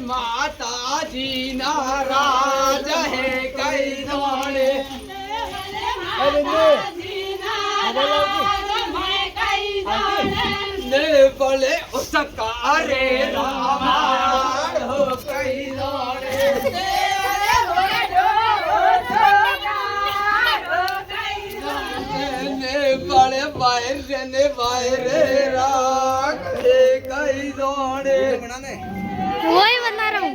माता जी नाराज है कई दौड़े बड़े उसकारे रामायण हो कई दौड़े बड़े बाहर राग है कई दौड़े वही बना रहा हूँ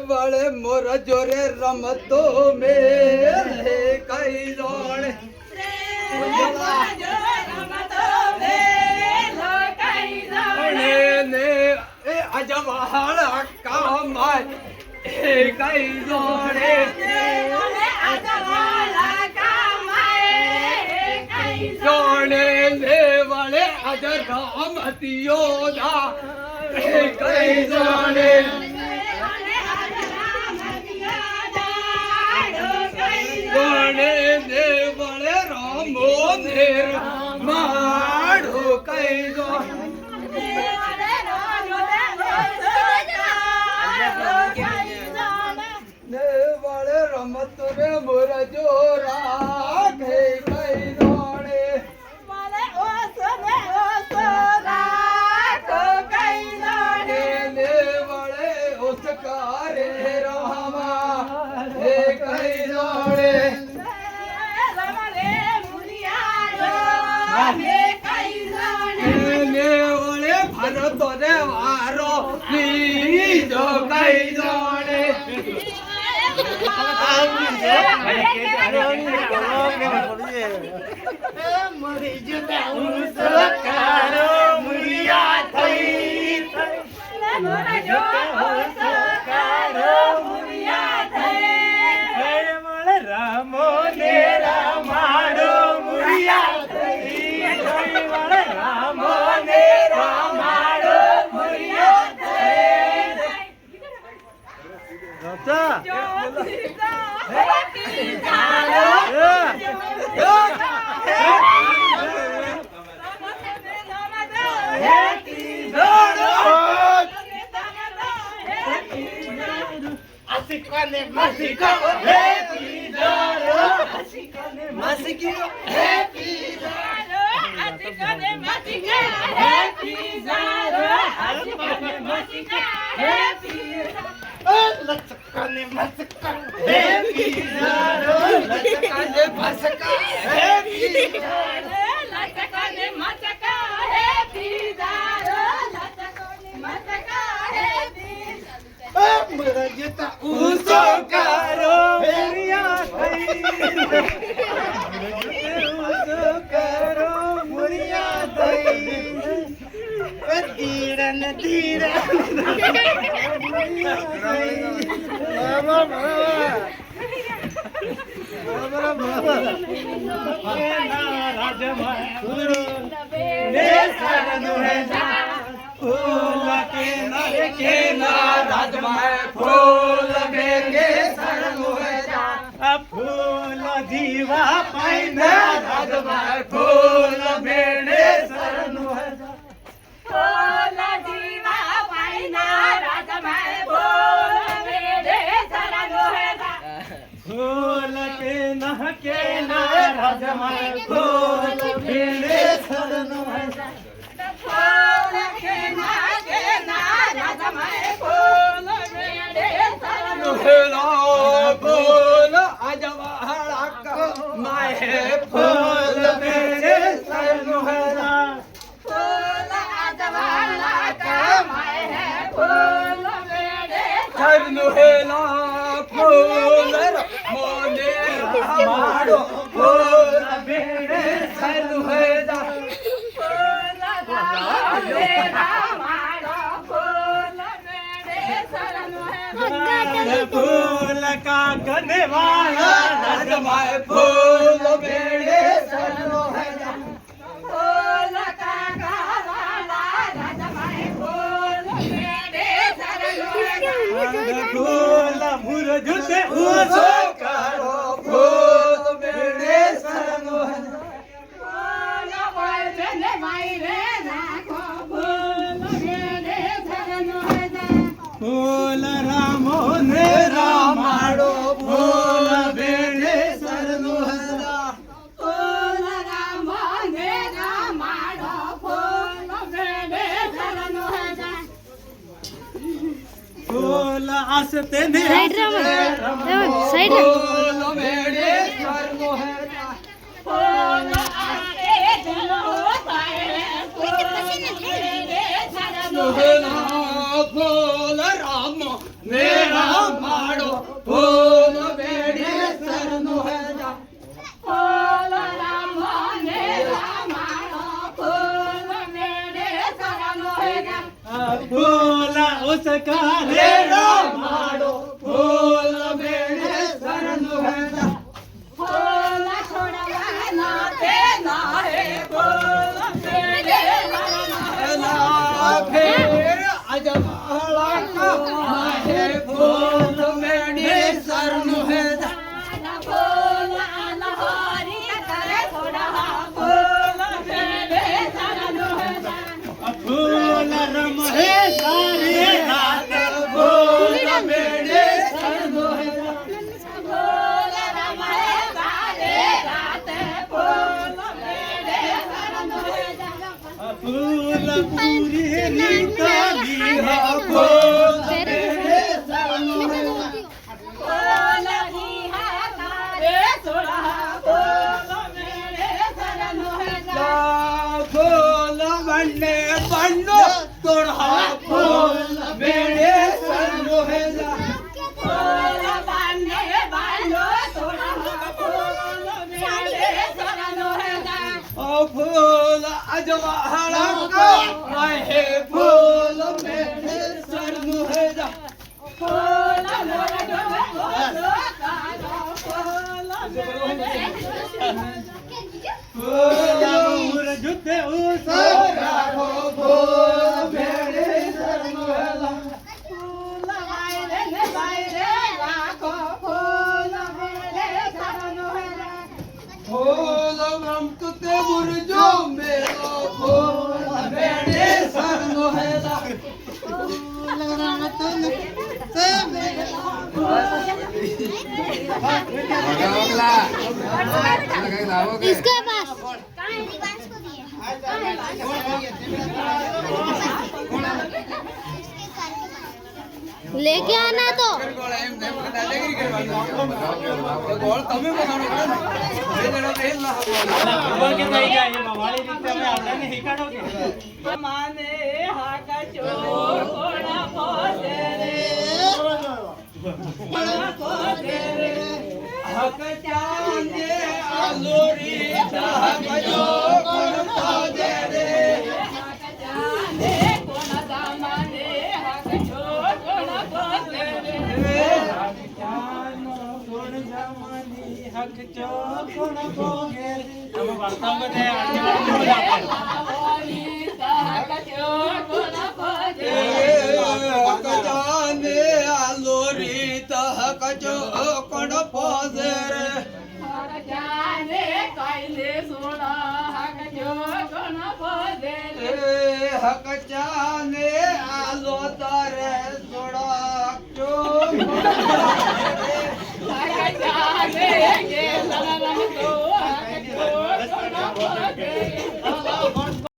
बड़े मोर जोरे रमतो में कई दौड़े अजवाल काम कई दौड़े दौड़े ले वाले अजर रामतियोदा कई दौड़े दौड़े ले वाले रामो ने मारो कई दौड़े वाले रमत रे मोर जोरा कई दौड़े वाले उसकारे रामा कई दौड़े वाले भरत रे वारो जो कई दौड़े मरी जुदा उसकारो मुरिया थई उसकारो मुरिया थई मल रामो ने रामाडो मुरिया थई मल रामो ने रामाडो मुरिया थई राजा फूल जीवा पाइना राजमाय फूल बेड़े सरनु है फूल जीवा पाइना राजमाय फूल बेड़े सरनु है फूल के न राजमाय फूल बेड़े सरनु है फूल के न राजमाय फूल बेड़े सरनु है फूल अजवाड़ा का माहे फूल मेरे सरनु है फूल अजवाड़ा का माहे फूल बेड़े सरनु है फूल मोने हमारो फूल मेरे सरनु है फूल हमारो फूल बेड़े सरनु है फूल ગને વાળા રાજમાય ફૂલ બેડે સરનો હે ફૂલ કાકા વાળા રાજમાય ફૂલ બેડે સરનો ફૂલ મુરજુતે ઉસો કરો ફૂલ બેડે સરનો હે ફૂલ બોલને માયરે રાખો ફૂલ બેડે સરનો ફૂલ રામો ને રામાડો ફૂલ બેડે સરનો હે ફૂલ રામો ને રામાડો ફૂલ બેડે સરનો ફૂલ આસતે ને સાઈડ સાઈડ ફૂલ બેડે સરનો હે ફૂલ આતે ચલો તારે ફૂલ બેડે સરનો ફૂલ રામ મેરા માડો ફૂલ બેડે સરનો હે ફૂલ રામો ને રામાડો ફૂલ બેડે સરનો ફૂલ ઉસકા રે રામાડો ફૂલ બેડે સરનો હે ફૂલ છોડવાના તે નારે ફૂલ બેડે સરનો ફેર અજવાળા કા માહે ફૂલ બેડે સરનો હે ફૂલ આલહોરી કરે છોડવા ફૂલ બેડે સરનો ફૂલ રમહે સારી રાત ફૂલ બેડે સરનો હે ફૂલ રમે સારે રાતે ફૂલ બેડે સરનો ફૂલ પૂરી રીતા લીહા ફૂલ બેડે સરનો હે ફૂલ દીહા તારે છોડવા ફૂલ બેડે સરનો ફૂલ બંને બંડો તોડા ફૂલ બેડે સરનો હે ફૂલ બાંધે બાંધો છોડવા ફૂલ બેડે સરનો ફૂલ અજવાળા કા માહે ફૂલ બેડે સરનો હે ફૂલ મોરજો મોરજો કાજો ફૂલ બેડે ફૂલ મુરજુતે ઉસો રાખો ફૂલ બેડે સરનો હે ફૂલ વાયરે રાખો ફૂલ બેડે સરનો ફૂલ રમતુતે મુરજો મેરો ફૂલ બેડે સરનો હે इसके पास लेके आना तो ગોળ તમે બનાવો બે જણા તેલ ના ખબર કે થઈ જાય એ વાળી રીતે અમે આપણને શીખાડો કે માને હાકા ચોર કોડા પોતે રે કોડા પોતે રે હક ચાંદે આલોરી હક જો કોણ પાદે રે હાકા જાને કોના દામાને હાકા ચોર કોડા પોતે રે જાનો ગુણ જમાની હક ચો ગુણ ભોગે તમે વાર્તા બધે આવોની હાકા ચોર કોડા પોતે હક ચાંદે આલોરી હક જો કોણ પાદે રે હાકા જાને કાઈલે સોડા હાકા ચોર કોડા પોતે રે હક ચાંદે આલો તારે સોડા જો હાકા જાને કે